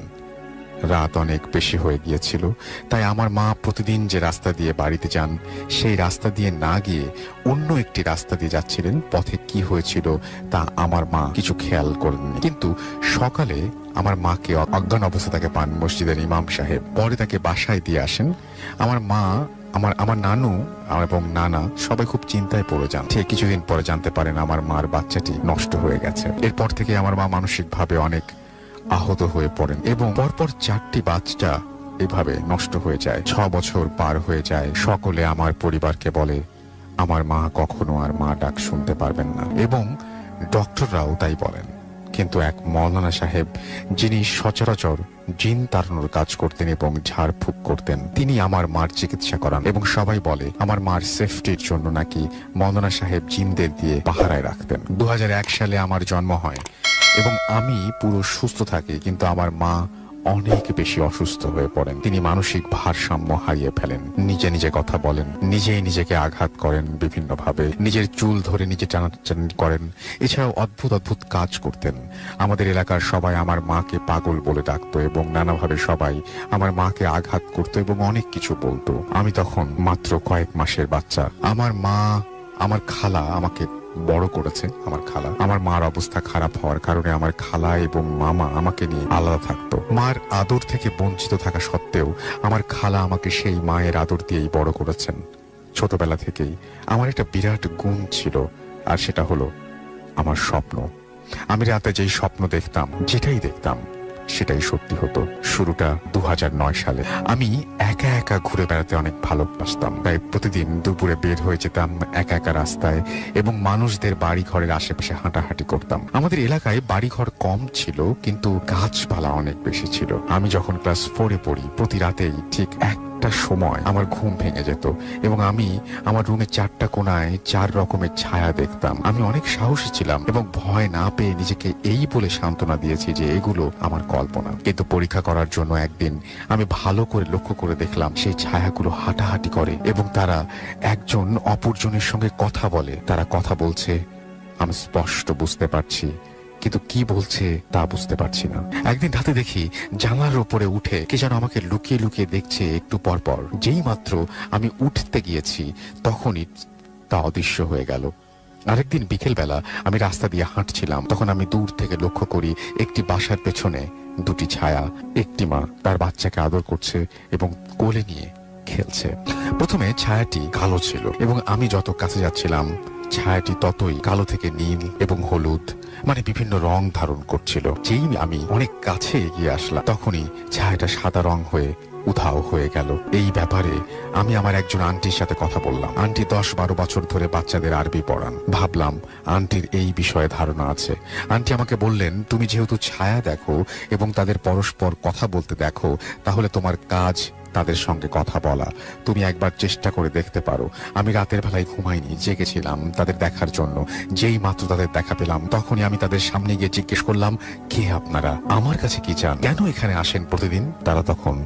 রাত অনেক বেশি হয়ে গিয়েছিল, তাই আমার মা প্রতিদিন যে রাস্তা দিয়ে বাড়িতে যান সেই রাস্তা দিয়ে না গিয়ে অন্য একটি রাস্তা দিয়ে যাচ্ছিলেন। পথে কি হয়েছিল তা আমার মা কিছু খেয়াল করেননি, কিন্তু সকালে আমার মাকে অজ্ঞান অবস্থা তাকে পান মসজিদের ইমাম সাহেব। পরে তাকে বাসায় দিয়ে আসেন। আমার মা, আমার নানু এবং নানা সবাই খুব চিন্তায় পড়ে যান। ঠিক কিছুদিন পরে জানতে পারেন আমার মার বাচ্চাটি নষ্ট হয়ে গেছে। এরপর থেকে আমার মা মানসিকভাবে অনেক আহত হয়ে পড়েন এবং পরপর 4টি বাচ্চা এভাবে নষ্ট হয়ে যায়। 6 বছর পার হয়ে যায়। সকলে আমার পরিবারকে বলে আমার মা কখনো আর মা ডাক শুনতে পারবেন না, এবং ডক্টররাও তাই বলেন। কিন্তু এক মৌলানা সাহেব, যিনি সচরাচর জিন তাড়ানোর কাজ করতেন এবং ঝাড়ফুঁক করতেন, তিনি আমার মার চিকিৎসা করান এবং সবাই বলে আমার মার সেফটির জন্য নাকি মৌলানা সাহেব জিনদের দিয়ে পাহারায় রাখতেন। 2001 সালে আমার জন্ম হয় এবং আমি পুরো সুস্থ থাকি, কিন্তু আমার মা অনেক বেশি অসুস্থ হয়ে পড়েন। তিনি মানসিক ভারসাম্য হারিয়ে ফেলেন, নিজে নিজে কথা বলেন, নিজেই নিজেকে আঘাত করেন বিভিন্নভাবে, নিজের চুল ধরে নিজে টানাটানি করেন। এছাড়াও অদ্ভুত অদ্ভুত কাজ করতেন। আমাদের এলাকার সবাই আমার মাকে পাগল বলে ডাকতো এবং নানাভাবে সবাই আমার মাকে আঘাত করতো এবং অনেক কিছু বলতো। আমি তখন মাত্র কয়েক মাসের বাচ্চা। আমার খালা আমাকে বড় করেছে। আমার মার অবস্থা খারাপ হওয়ার কারণে আমার খালা এবং মামা আমাকে নিয়ে আলাদা থাকতো। মার আদর থেকে বঞ্চিত থাকা সত্ত্বেও আমার খালা আমাকে সেই মায়ের আদর দিয়েই বড় করেছেন। ছোটবেলা থেকেই আমার একটা বিরাট গুণ ছিল, আর সেটা হলো আমার স্বপ্ন। আমি রাতে যেই স্বপ্ন দেখতাম, যেটাই দেখতাম সেটাই সত্যি হতো। শুরুটা 2009 সালে। আমি একা একা ঘুরে বেড়াতে অনেক ভালোবাসতাম, তাই প্রতিদিন দুপুরে বের হয়ে যেতাম একা একা রাস্তায় এবং মানুষদের বাড়ি ঘরের আশেপাশে হাঁটাহাঁটি করতাম। আমাদের এলাকায় বাড়িঘর কম ছিল, কিন্তু গাছপালা অনেক বেশি ছিল। আমি যখন ক্লাস 4-এ পড়ি, প্রতি রাতেই ঠিক একটা সময় আমার ঘুম ভেঙে যেত এবং আমি আমার রুমের 4টা কোণায় 4 রকমের ছায়া দেখতাম। আমি অনেক সাহসী ছিলাম এবং ভয় না পেয়ে নিজেকে এই বলে সান্ত্বনা দিয়েছি যে এগুলো আমার কল্পনা। কিন্তু পরীক্ষা করার জন্য একদিন আমি ভালো করে লক্ষ্য করে দেখলাম সেই ছায়াগুলো হাঁটাহাঁটি করে এবং তারা একজন অপরজনের সঙ্গে কথা বলে। তারা কথা বলছে, আমি স্পষ্ট বুঝতে পারছি, কিন্তু কি বলছে তা বুঝতে পারছি না। একদিন রাতে দেখি জানালার উপরে উঠে কে যেন আমাকে লুকিয়ে লুকিয়ে দেখছে একটু পর পর। যেই মাত্র আমি উঠতে গিয়েছি তখনই তা অদৃশ্য হয়ে গেল। আরেকদিন বিকেলবেলা আমি রাস্তা দিয়ে হাঁটছিলাম, তখন আমি দূর থেকে লক্ষ্য করি একটি বাসার পেছনে 2টি ছায়া। একটি মা তার বাচ্চাকে আদর করছে এবং কোলে নিয়ে খেলছে। প্রথমে ছায়াটি কালো ছিল এবং আমি যত কাছে যাচ্ছিলাম ছায়াটি ততই কালো থেকে নীল এবং হলুদ, মানে বিভিন্ন রং ধারণ করছিল। যেই আমি অনেক কাছে এগিয়ে আসলাম তখনই ছায়াটা সাদা রং হয়ে উধাও হয়ে গেল। এই ব্যাপারে আমি আমার একজন আন্টির সাথে কথা বললাম। আন্টি 10-12 বছর ধরে বাচ্চাদের আরবি পড়ান। ভাবলাম আন্টির এই বিষয়ে ধারণা আছে। আন্টি আমাকে বললেন, তুমি যেহেতু ছায়া দেখো এবং তাদের পরস্পর কথা বলতে দেখো, তাহলে তোমার কাজ তাদের সঙ্গে কথা বলা। তুমি একবার চেষ্টা করে দেখতে পারো। আমি রাতের বেলায় ঘুমাইনি, জেগেছিলাম তাদের দেখার জন্য। যেই মাত্র তাদের দেখা পেলাম তখনই আমি তাদের সামনে গিয়ে জিজ্ঞেস করলাম, কে আপনারা? আমার কাছে কি চান? কেন এখানে আসেন প্রতিদিন? তারা তখন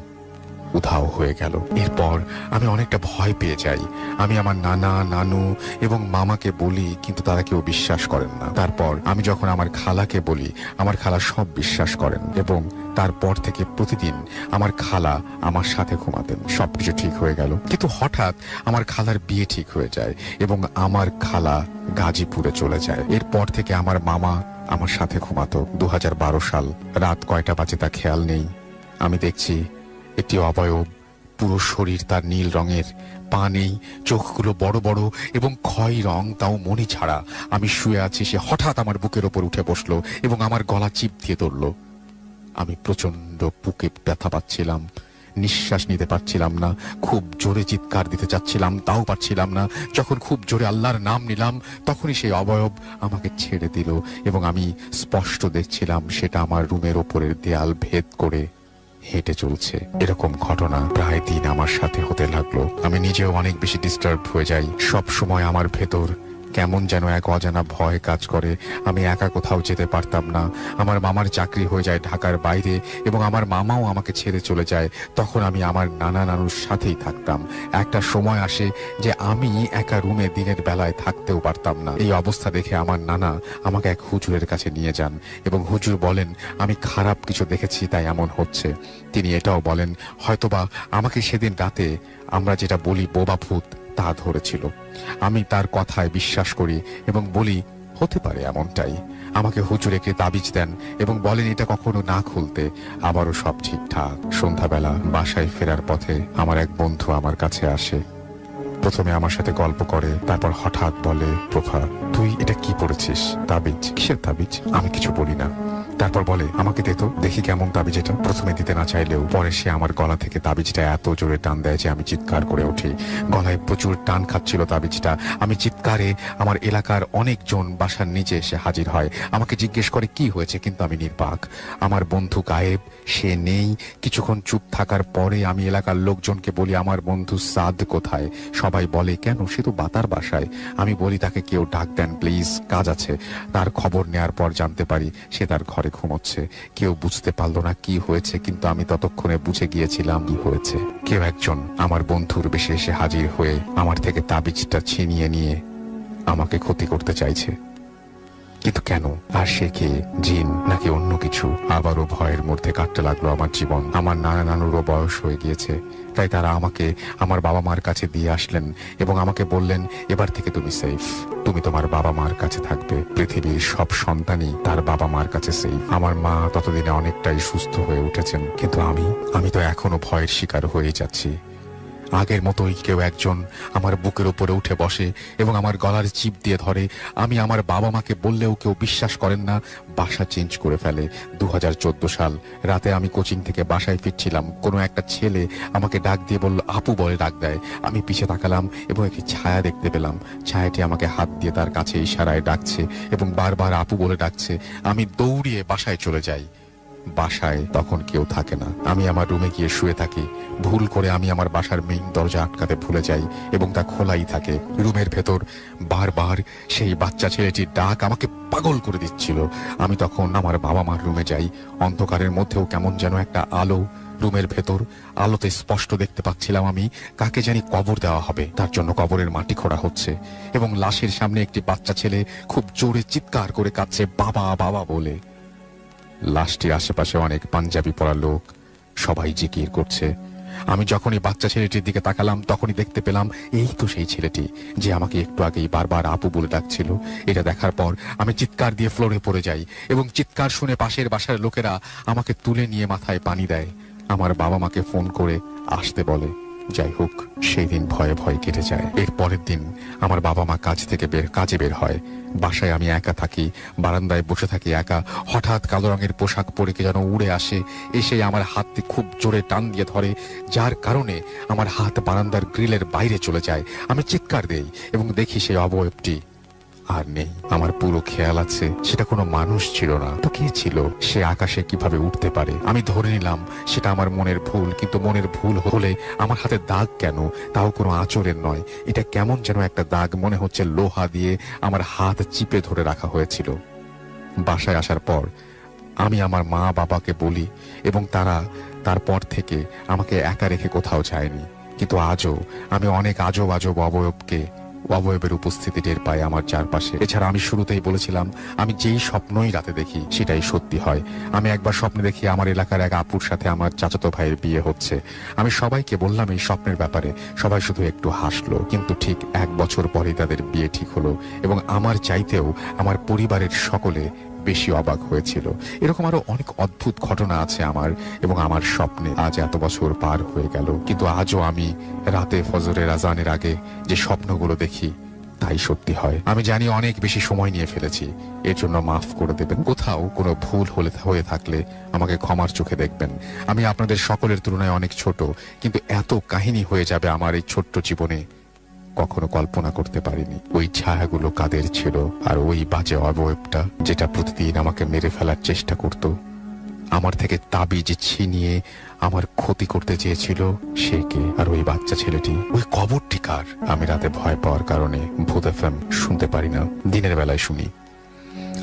উধাও হয়ে গেল। এরপর আমি অনেকটা ভয় পেয়ে যাই। আমি আমার নানা, নানু এবং মামাকে বলি, কিন্তু তারা কেউ বিশ্বাস করেন না। তারপর আমি যখন আমার খালাকে বলি, আমার খালা সব বিশ্বাস করেন এবং তারপর থেকে প্রতিদিন আমার খালা আমার সাথে ঘুমাতেন। সবকিছু ঠিক হয়ে গেল। কিন্তু হঠাৎ আমার খালার বিয়ে ঠিক হয়ে যায় এবং আমার খালা গাজীপুরে চলে যায়। এরপর থেকে আমার মামা আমার সাথে ঘুমাতো। 2012 সাল, রাত কয়টা বাজে তা খেয়াল নেই। আমি দেখছি একটি অবয়ব, পুরো শরীর তার নীল রঙের, পা নেই, চোখগুলো বড় বড় এবং খয়েরি রং, তাও মনি ছাড়া। আমি শুয়ে আছি, সে হঠাৎ আমার বুকের ওপর উঠে বসলো এবং আমার গলা চিপ দিয়ে ধরল। আমি প্রচন্ড বুকে ব্যথা পাচ্ছিলাম, নিঃশ্বাস নিতে পারছিলাম না। খুব জোরে চিৎকার দিতে চাচ্ছিলাম, তাও পারছিলাম না। যখন খুব জোরে আল্লাহর নাম নিলাম তখনই সেই অবয়ব আমাকে ছেড়ে দিল এবং আমি স্পষ্ট দেখছিলাম সেটা আমার রুমের ওপরের দেয়াল ভেদ করে হেঁটে চলছে। এরকম ঘটনা প্রায় দিন আমার সাথে হতে লাগলো। আমি নিজেও অনেক বেশি ডিস্টার্ব হয়ে যাই। সব সময় আমার ভেতর কেমন যেন এক অজানা ভয় কাজ করে। আমি একা কোথাও যেতে পারতাম না। আমার মামার চাকরি হয়ে যায় ঢাকার বাইরে এবং আমার মামাও আমাকে ছেড়ে চলে যায়। তখন আমি আমার নানা নানুর সাথেই থাকতাম। একটা সময় আসে যে আমি একা রুমে দিনের বেলায় থাকতেও পারতাম না। এই অবস্থা দেখে আমার নানা আমাকে এক হুজুরের কাছে নিয়ে যান এবং হুজুর বলেন, আমি খারাপ কিছু দেখেছি তাই এমন হচ্ছে। তিনি এটাও বলেন, হয়তোবা আমাকে সেদিন রাতে আমরা যেটা বলি বোবা ভূত তা ধরেছিল। আমি তার কথায় বিশ্বাস করি এবং বলি হতে পারে এমনটাই। আমাকে হুজুর একটি তাবিজ দেন এবং বলেন এটা কখনো না খুলতে। আবারও সব ঠিকঠাক। সন্ধ্যাবেলা বাসায় ফেরার পথে আমার এক বন্ধু আমার কাছে আসে। প্রথমে আমার সাথে গল্প করে, তারপর হঠাৎ বলে, প্রভা তুই এটা কি পড়েছিস? তাবিজ? কিসের তাবিজ? আমি কিছু বলি না। তারপর বলে, আমাকে দে তো, দেখি কেমন তাবিজ এটা। প্রথমে দিতে না চাইলেও পরে সে আমার গলা থেকে তাবিজটা এত জোরে টান দেয় যে আমি চিৎকার করে উঠি। গলায় প্রচুর টান খাচ্ছিল তাবিজটা। আমি চিৎকারে আমার এলাকার অনেকজন বাসার নিচে এসে হাজির হয়। আমাকে জিজ্ঞেস করে কি হয়েছে, কিন্তু আমি নির্বাক। আমার বন্ধু গায়েব, সে নেই। কিছুক্ষণ চুপ থাকার পরে আমি এলাকার লোকজনকে বলি, আমার বন্ধু সাদ কোথায়? সবাই বলে, কেন, সে তো বাতার বাসায়। আমি বলি, তাকে কেউ ডাক দেন প্লিজ, কাজ আছে। তার খবর নেয়ার পর জানতে পারি সে তার ঘরে ঘুমোচ্ছে। কেউ বুঝতে পারলো না কি হয়েছে, কিন্তু আমি ততক্ষণে বুঝে গিয়েছিলাম কি হয়েছে। কেউ একজন আমার বন্ধুর বেশে এসে হাজির হয়ে আমার থেকে তাবিজটা ছিনিয়ে নিয়ে আমাকে ক্ষতি করতে চাইছে। কিন্তু কেন? আর সে কে? জিন নাকি অন্য কিছু? আবারও ভয়ের মধ্যে কাটতে লাগলো আমার জীবন। আমার নানা নানুরও বয়স হয়ে গিয়েছে, তাই তারা আমাকে আমার বাবা মার কাছে দিয়ে আসলেন এবং আমাকে বললেন, এবার থেকে তুমি সেফ, তুমি তোমার বাবা মার কাছে থাকবে। পৃথিবীর সব সন্তানই তার বাবা মার কাছে সেফ। আমার মা ততদিনে অনেকটাই সুস্থ হয়ে উঠেছেন, কিন্তু আমি তো এখনো ভয়ের শিকার হয়ে যাচ্ছি। আগের মতোই কেউ একজন আমার বুকের উপরে উঠে বসে এবং আমার গলার চিপ দিয়ে ধরে। আমি আমার বাবা মাকে বললেও কেউ বিশ্বাস করেন না, বাসা চেঞ্জ করে ফেলে। 2014 সাল রাতে আমি কোচিং থেকে বাসায় ফিরছিলাম, কোনো একটা ছেলে আমাকে ডাক দিয়ে বলল, আপু বলে ডাক দেয়। আমি পিছে তাকালাম এবং একটি ছায়া দেখতে পেলাম। ছায়াটি আমাকে হাত দিয়ে তার কাছে ইশারায় ডাকছে এবং বারবার আপু বলে ডাকছে। আমি দৌড়িয়ে বাসায় চলে যাই। বাসায় তখন কেউ থাকে না। আমি আমার রুমে গিয়ে শুয়ে থাকি। ভুল করে আমি আমার বাসার মেইন দরজা আটকাতে ভুলে যাই এবং তা খোলাই থাকে। রুমের ভেতর বারবার সেই বাচ্চা ছেলেটির ডাক আমাকে পাগল করে দিচ্ছিল। আমি তখন আমার বাবা মার রুমে যাই। অন্ধকারের মধ্যেও কেমন যেন একটা আলো। রুমের ভেতর আলোতে স্পষ্ট দেখতে পাচ্ছিলাম আমি কাকে জানি কবর দেওয়া হবে, তার জন্য কবরের মাটি খোঁড়া হচ্ছে এবং লাশের সামনে একটি বাচ্চা ছেলে খুব জোরে চিৎকার করে কাঁদছে, বাবা বাবা বলে। লাশটির আশেপাশে অনেক পাঞ্জাবি পরা লোক, সবাই জিকির করছে। আমি যখনই বাচ্চা ছেলেটির দিকে তাকালাম তখনই দেখতে পেলাম এই তো সেই ছেলেটি যে আমাকে একটু আগেই বারবার আপু বলে ডাকছিল। এটা দেখার পর আমি চিৎকার দিয়ে ফ্লোরে পড়ে যাই এবং চিৎকার শুনে পাশের বাসার লোকেরা আমাকে তুলে নিয়ে মাথায় পানি দেয়। আমার বাবা মাকে ফোন করে আসতে বলে। যাই হোক, সেই দিন ভয়ে ভয়ে কেটে যায়। এর পরের দিন আমার বাবা মা কাজে বের হয়। বাসায় আমি একা থাকি, বারান্দায় বসে থাকি একা। হঠাৎ কালো রঙের পোশাক পরে কে যেন উড়ে আসে, এসে আমার হাতটি খুব জোরে টান দিয়ে ধরে, যার কারণে আমার হাত বারান্দার গ্রিলের বাইরে চলে যায়। আমি চিৎকার দেই এবং দেখি সেই অবয়বটি আর নেই। আমার পুরো খেয়াল আছে সেটা কোনো মানুষ ছিল না, তো কে ছিল? সে আকাশে কিভাবে উঠতে পারে? আমি ধরে নিলাম সেটা আমার মনের ভুল, কিন্তু মনের ভুল হলে আমার হাতে দাগ কেন? তাও কোনো আঁচড়ের নয়, এটা কেমন যেন একটা দাগ, মনে হচ্ছে লোহা দিয়ে আমার হাত চিপে ধরে রাখা হয়েছিল। বাসায় আসার পর আমি আমার মা বাবাকে বলি এবং তারা তারপর থেকে আমাকে একা রেখে কোথাও যায়নি। কিন্তু আজও আমি অনেক আজব আজব অবয়বের উপস্থিতি টের পাই আমার চারপাশে। এছাড়া আমি শুরুতেই বলেছিলাম আমি যেই স্বপ্নই রাতে দেখি সেটাই সত্যি হয়। আমি একবার স্বপ্নে দেখি আমার এলাকার এক আপুর সাথে আমার চাচাতো ভাইয়ের বিয়ে হচ্ছে। আমি সবাইকে বললাম এই স্বপ্নের ব্যাপারে, সবাই শুধু একটু হাসলো। কিন্তু ঠিক 1 বছর পরেই তাদের বিয়ে ঠিক হলো এবং আমার চাইতেও আমার পরিবারের সকলে বেশি অবাক হয়েছিল। এরকম আরো অনেক অদ্ভুত ঘটনা আছে আমার এবং আমার স্বপ্নে। আজ এত বছর পার হয়ে গেল, কিন্তু আজও আমি রাতে ফজরের আজানের আগে যে স্বপ্নগুলো দেখি তাই সত্যি হয়। আমি জানি অনেক বেশি সময় নিয়ে ফেলেছি, এর জন্য মাফ করে দেবেন। কোথাও কোনো ভুল হয়ে থাকলে আমাকে ক্ষমার চোখে দেখবেন। আমি আপনাদের সকলের তুলনায় অনেক ছোট, কিন্তু এত কাহিনী হয়ে যাবে আমার এই ছোট্ট জীবনে কখনো কল্পনা করতে পারিনি। ওই ছায়াগুলো কাদের ছিল, আর ওই বাজে অবয়বটা যেটা প্রতিদিন আমাকে মেরে ফেলার চেষ্টা করত, আমার থেকে তাবিজ ছিনিয়ে আমার ক্ষতি করতে চেয়েছিল, সে কে? আর ওই বাচ্চা ছেলেটি, ওই কবরটি কার? আমি রাতে ভয় পাওয়ার কারণে ভূত এফএম শুনতে পারি না, দিনের বেলায় শুনি।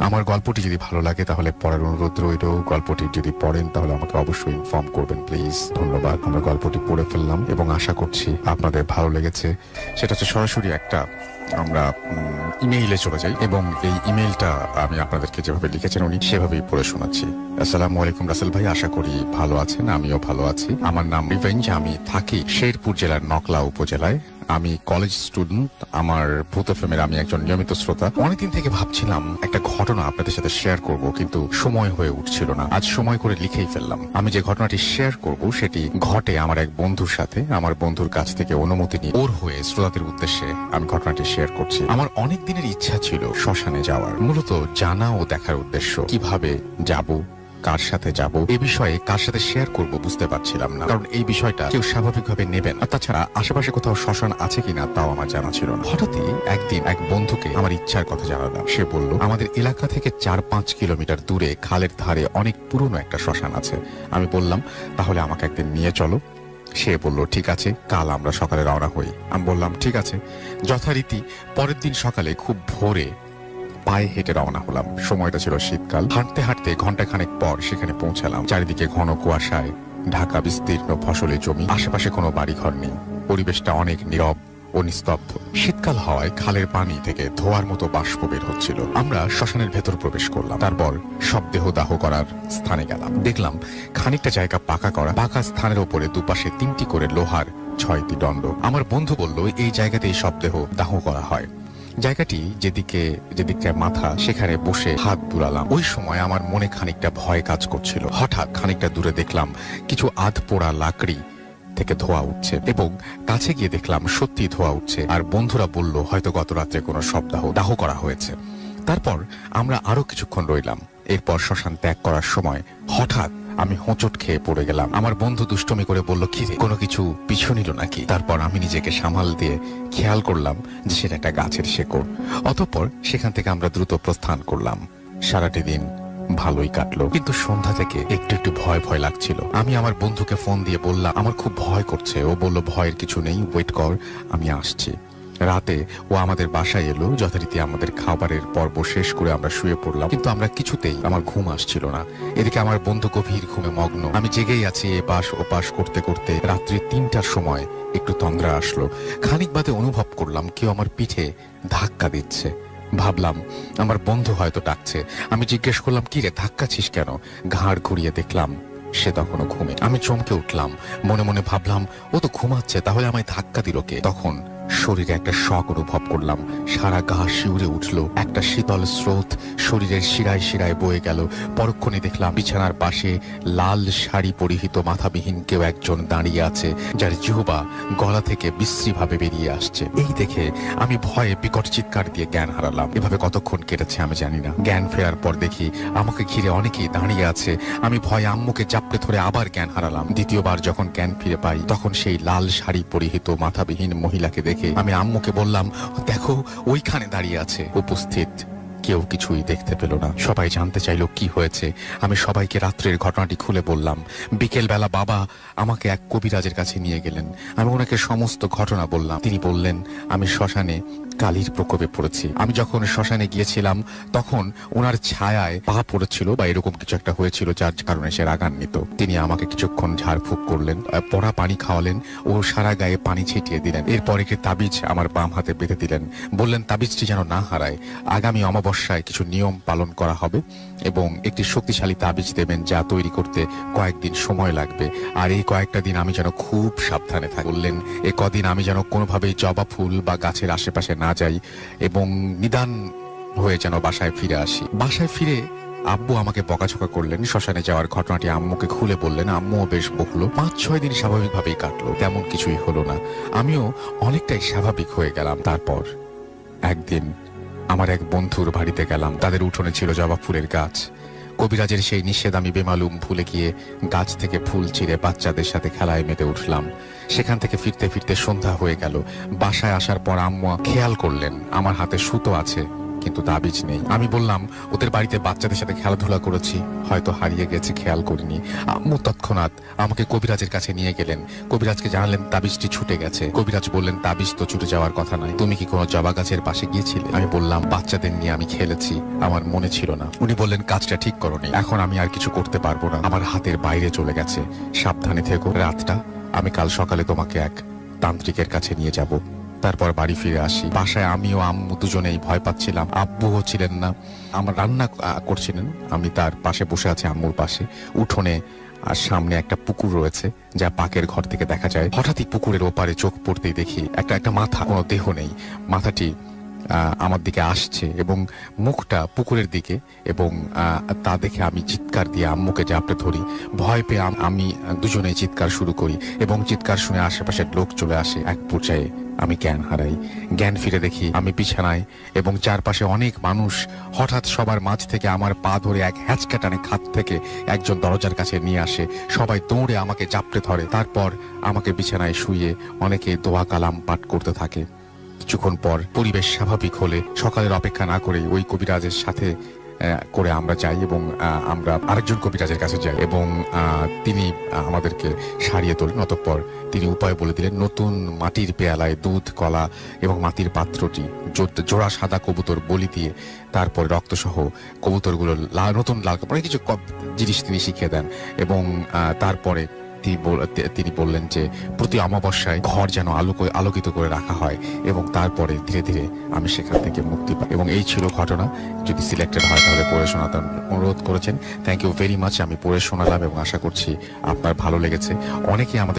আমার গল্পটি যদি ভালো লাগে তাহলে পড়ার অনুরোধ রইল। গল্পটি যদি পড়েন তাহলে আমাকে অবশ্যই ইনফর্ম করবেন প্লিজ। ধন্যবাদ। আমরা গল্পটি পড়ে ফেললাম এবং আশা করছি আপনাদের ভালো লেগেছে। সেটা হচ্ছে সরাসরি আমরা ইমেইলে চলে যাই এবং এই ইমেইলটা আমি আপনাদেরকে যেভাবে লিখেছেন উনি সেভাবেই পড়ে শোনাচ্ছি। আসসালামু আলাইকুম রাসেল ভাই, আশা করি ভালো আছেন। আমিও ভালো আছি। আমার নাম রিভেঞ্জ, আমি থাকি শেরপুর জেলার নকলা উপজেলায়। আমি কলেজ স্টুডেন্ট। আমার ভূত এফএমের আমি একজন নিয়মিত শ্রোতা। অনেকদিন থেকে ভাবছিলাম একটা ঘটনা আপনাদের সাথে শেয়ার করব, কিন্তু সময় হয়ে উঠছিল না। আজ সময় করে লিখেই ফেললাম। আমি যে ঘটনাটি শেয়ার করব সেটি ঘটে আমার এক বন্ধুর সাথে। আমার বন্ধুর কাছ থেকে অনুমতি নিয়ে ওর হয়ে শ্রোতাদের উদ্দেশ্যে আমি ঘটনাটি শেয়ার করছি। আমার অনেক দিনের ইচ্ছা ছিল শ্মশানে যাওয়ার, মূলত জানা ও দেখার উদ্দেশ্য। কিভাবে যাব, কার সাথে যাব, এ বিষয়ে কার সাথে শেয়ার করব বুঝতে পারছিলাম না, কারণ এই বিষয়টা কেউ স্বাভাবিকভাবে নেবেন। আর তাছাড়া আশেপাশে কোথাও শ্মশান আছে কিনা তাও আমার জানা ছিল না। হঠাৎই একদিন এক বন্ধুকে আমার ইচ্ছার কথা জানালাম। সে বলল আমাদের এলাকা থেকে 4-5 কিলোমিটার দূরে খালের ধারে অনেক পুরনো একটা শ্মশান আছে। আমি বললাম তাহলে আমাকে একদিন নিয়ে চলো। সে বলল ঠিক আছে, কাল আমরা সকালে রওনা হই। আমি বললাম ঠিক আছে। যথারীতি পরের দিন সকালে খুব ভোরে পায়ে হেঁটে রওনা হলাম। সময়টা ছিল শীতকাল। হাঁটতে হাঁটতে ঘন্টাখানেক পর সেখানে পৌঁছালাম। চারিদিকে ঘন কুয়াশায় ঢাকা বিস্তীর্ণ ফসলের জমি, আশেপাশে কোনো বাড়িঘর নেই। পরিবেশটা অনেক নীরব ও নিস্তব্ধ। শীতকাল হওয়ায় খালের পানি থেকে ধোয়ার মতো বাষ্প বের হচ্ছিল। আমরা শ্মশানের ভেতর প্রবেশ করলাম। তারপর শবদেহ দাহ করার স্থানে গেলাম। দেখলাম খানিকটা জায়গা পাকা করা। পাকা স্থানের উপরে দুপাশে 3টি করে লোহার 6টি দণ্ড। আমার বন্ধু বলল এই জায়গাতেই শবদেহ দাহ করা হয়। জায়গাটি যেদিকে মাথা সেখানে বসে হাত বুলালাম। ওই সময় আমার মনে খানিকটা ভয় কাজ করছিল। হঠাৎ খানিকটা দূরে দেখলাম কিছু আধ পোড়া লাকড়ি থেকে ধোঁয়া উঠছে এবং কাছে গিয়ে দেখলাম সত্যি ধোঁয়া উঠছে। আর বন্ধুরা বলল হয়তো গত রাত্রে কোনো দাহ করা হয়েছে। তারপর আমরা আরো কিছুক্ষণ রইলাম। এরপর শ্মশান ত্যাগ করার সময় হঠাৎ আমি হোঁচট খেয়ে পড়ে গেলাম। আমার বন্ধু দুষ্টমি করে বলল, কি রে, কোনো কিছু পিছু নিল নাকি? তারপর আমি নিজেকে সামাল দিয়ে খেয়াল করলাম যে সেটা একটা গাছের শেকড়। অতঃপর সেখান থেকে আমরা দ্রুত প্রস্থান করলাম। সারাটি দিন ভালোই কাটলো, কিন্তু সন্ধ্যা থেকে একটু একটু ভয় ভয় লাগছিল। আমি আমার বন্ধুকে ফোন দিয়ে বললাম আমার খুব ভয় করছে। ও বলল ভয়ের কিছু নেই, ওয়েট কর, আমি আসছি। রাতে ও আমাদের বাসায় এলো। যথারীতি আমাদের খাবারের পর্ব শেষ করে আমরা শুয়ে পড়লাম, কিন্তু আমরা কিছুতেই আমার ঘুম আসছিল না। এদিকে আমার বন্ধু গভীর ঘুমে মগ্ন, আমি জেগেই আছি এপাশ ওপাশ করতে করতে। রাত্রি 3টার সময় একটু তন্দ্রা আসলো। খানিক বাদে অনুভব করলাম কেউ আমার পিঠে ধাক্কা দিচ্ছে। ভাবলাম আমার বন্ধু হয়তো ডাকছে। আমি জিজ্ঞেস করলাম, কি রে, ধাক্কাছিস কেন? ঘাড় ঘুরিয়ে দেখলাম সে তখনও ঘুমে। আমি চমকে উঠলাম, মনে মনে ভাবলাম ও তো ঘুমাচ্ছে, তাহলে আমায় ধাক্কা দিল কে? তখন শরীরে একটা শক অনুভব করলাম, সারা গা শিউরে উঠল। একটা শীতল স্রোত শরীরের শিরায় শিরায় বয়ে গেল। পরক্ষণে দেখলাম বিছানার পাশে লাল শাড়ি পরিহিত মাথাবিহীন কেউ একজন দাঁড়িয়ে আছে, যার জিহ্বা গলা থেকে বিশ্রীভাবে বেরিয়ে আসছে। এই দেখে আমি ভয়ে বিকট চিৎকার দিয়ে জ্ঞান হারালাম। এভাবে কতক্ষণ কেটেছে আমি জানি না। জ্ঞান ফেরার পর দেখি আমাকে ঘিরে অনেকেই দাঁড়িয়ে আছে। আমি ভয়ে আম্মুকে চাপড়ে ধরে আবার জ্ঞান হারালাম। দ্বিতীয়বার যখন জ্ঞান ফিরে পাই তখন সেই লাল শাড়ি পরিহিত মাথাবিহীন মহিলাকে দেখে আমি আম্মুকে বললাম, দেখো ওইখানে দাঁড়িয়ে আছে। উপস্থিত কেউ কিছুই দেখতে পেল না। সবাই জানতে চাইলো কি হয়েছে। আমি সবাইকে রাত্রের ঘটনাটি খুলে বললাম। বিকেল বেলা বাবা আমাকে এক কবিরাজের কাছে নিয়ে গেলেন। আমি ওনাকে সমস্ত ঘটনা বললাম। তিনি বললেন আমি শ্মশানে কালির প্রকোপে পড়েছি। আমি যখন শ্মশানে গিয়েছিলাম তখন ওনার ছায়ায় পা পড়েছিল বা এরকম কিছু একটা হয়েছিল, যার কারণে সে রাগান্বিত। তিনি আমাকে কিছুক্ষণ ঝাড়ফুঁক করলেন, পড়া পানি খাওয়ালেন ও সারা গায়ে পানি ছিটিয়ে দিলেন। এরপর একটি তাবিজ আমার বাম হাতে বেঁধে দিলেন। বললেন তাবিজটি যেন না হারায়। আগামী অমাবস্যায় কিছু নিয়ম পালন করা হবে এবং একটি শক্তিশালী তাবিজ দেবেন যা তৈরি করতে কয়েকদিন সময় লাগবে। আর এই কয়েকটা দিন আমি যেন খুব সাবধানে থাকি। বললেন এ কদিন আমি যেন কোনোভাবেই জবা ফুল বা গাছের আশেপাশে না যাই এবং নিদান হয়ে যেন বাসায় ফিরে আসি। বাসায় ফিরে আব্বু আমাকে বকাঝকা করলেন। শ্মশানে যাওয়ার ঘটনাটি আম্মুকে খুলে বললেন। আম্মুও বেশ বকলো। 5-6 দিন স্বাভাবিকভাবেই কাটলো, তেমন কিছুই হলো না। আমিও অনেকটাই স্বাভাবিক হয়ে গেলাম। তারপর একদিন আমার এক বন্ধুর বাড়িতে গেলাম। তাদের উঠোনে ছিল জবা ফুলের গাছ। কবিরাজের সেই নিষেধ আমি বেমালুম ভুলে গিয়ে গাছ থেকে ফুল ছিঁড়ে বাচ্চাদের সাথে খেলায় মেতে উঠলাম। সেখান থেকে ফিরতে ফিরতে সন্ধ্যা হয়ে গেল। বাসায় আসার পর আম্মু খেয়াল করলেন আমার হাতে সুতো আছে কিন্তু তাবিজ নেই। আমি বললাম ওদের বাড়িতে বাচ্চাদের সাথে খেলাধুলা করেছি, হয়তো হারিয়ে গেছে, খেয়াল করিনি। আম্মু তৎক্ষণাৎ আমাকে কবিরাজের কাছে নিয়ে গেলেন। কবিরাজকে জানালেন তাবিজটি ছুটে গেছে। কবিরাজ বললেন তাবিজ তো ছুটে যাওয়ার কথা নয়, তুমি কি কোনো জবা গাছের পাশে গিয়েছিলে? আমি বললাম বাচ্চাদের নিয়ে আমি খেলেছি, আমার মনে ছিল না। উনি বললেন কাজটা ঠিক করোনি, এখন আমি আর কিছু করতে পারবো না, আমার হাতের বাইরে চলে গেছে, সাবধানে থেকো। রাতটা আমি কাল সকালে তোমাকে এক তান্ত্রিকের কাছে নিয়ে যাব। তারপর বাড়ি ফিরে আসি। বাসায় আমি ও আম্মু দুজনেই ভয় পাচ্ছিলাম। আব্বুও ছিলেন না, আমার রান্না করছিলেন, আমি তার পাশে বসে আছি আম্মুর পাশে। উঠোনে আর সামনে একটা পুকুর রয়েছে যা পাকের ঘর থেকে দেখা যায়। হঠাৎই পুকুরের ওপারে চোখ পড়তেই দেখি একটা মাথা, কোনো দেহ নেই, মাথাটি আমার দিকে আসছে এবং মুখটা পুকুরের দিকে, এবং তা দেখে আমি চিৎকার দিয়ে আম্মুকে জাপটে ধরি। ভয় পেয়ে আমি দুজনেই চিৎকার শুরু করি এবং চিৎকার শুনে আশেপাশের লোক চলে আসে। এক পর্যায়ে আমি জ্ঞান হারাই। জ্ঞান ফিরে দেখি আমি বিছানায় এবং চারপাশে অনেক মানুষ। হঠাৎ সবার মাঝ থেকে আমার পা ধরে এক হ্যাচকা টানে খাট থেকে একজন দরজার কাছে নিয়ে আসে। সবাই দৌড়ে আমাকে জাপটে ধরে। তারপর আমাকে বিছানায় শুইয়ে অনেকে দোয়া কালাম পাঠ করতে থাকে। কিছুক্ষণ পর পরিবেশ স্বাভাবিক হলে সকালের অপেক্ষা না করে ওই কবিরাজের সাথে করে আমরা যাই এবং আমরা আরেকজন কবিরাজের কাছে যাই এবং তিনি আমাদেরকে সারিয়ে তোলেন। অতঃপর তিনি উপায় বলে দিলেন। নতুন মাটির পেয়ালায় দুধ, কলা এবং মাটির পাত্রটি জোড়া সাদা কবুতর বলি দিয়ে তারপর রক্তসহ কবুতরগুলো নতুন লাল কাপড় কিছু জিনিস তিনি শিখিয়ে দেন এবং তারপরে তিনি বললেন যে প্রতি অমাবস্যায় ঘর যেন আলোকিত করে রাখা হয় এবং তারপরে ধীরে ধীরে আমি সেখান থেকে মুক্তি পাই। এবং এই ছিল ঘটনা। যদি সিলেক্টেড হয় তাহলে পড়ে শোনাতে অনুরোধ করেছেন। Thank you very much. আমি পড়ে শোনালাম এবং আশা করছি আপনার ভালো লেগেছে। অনেকে আমাদের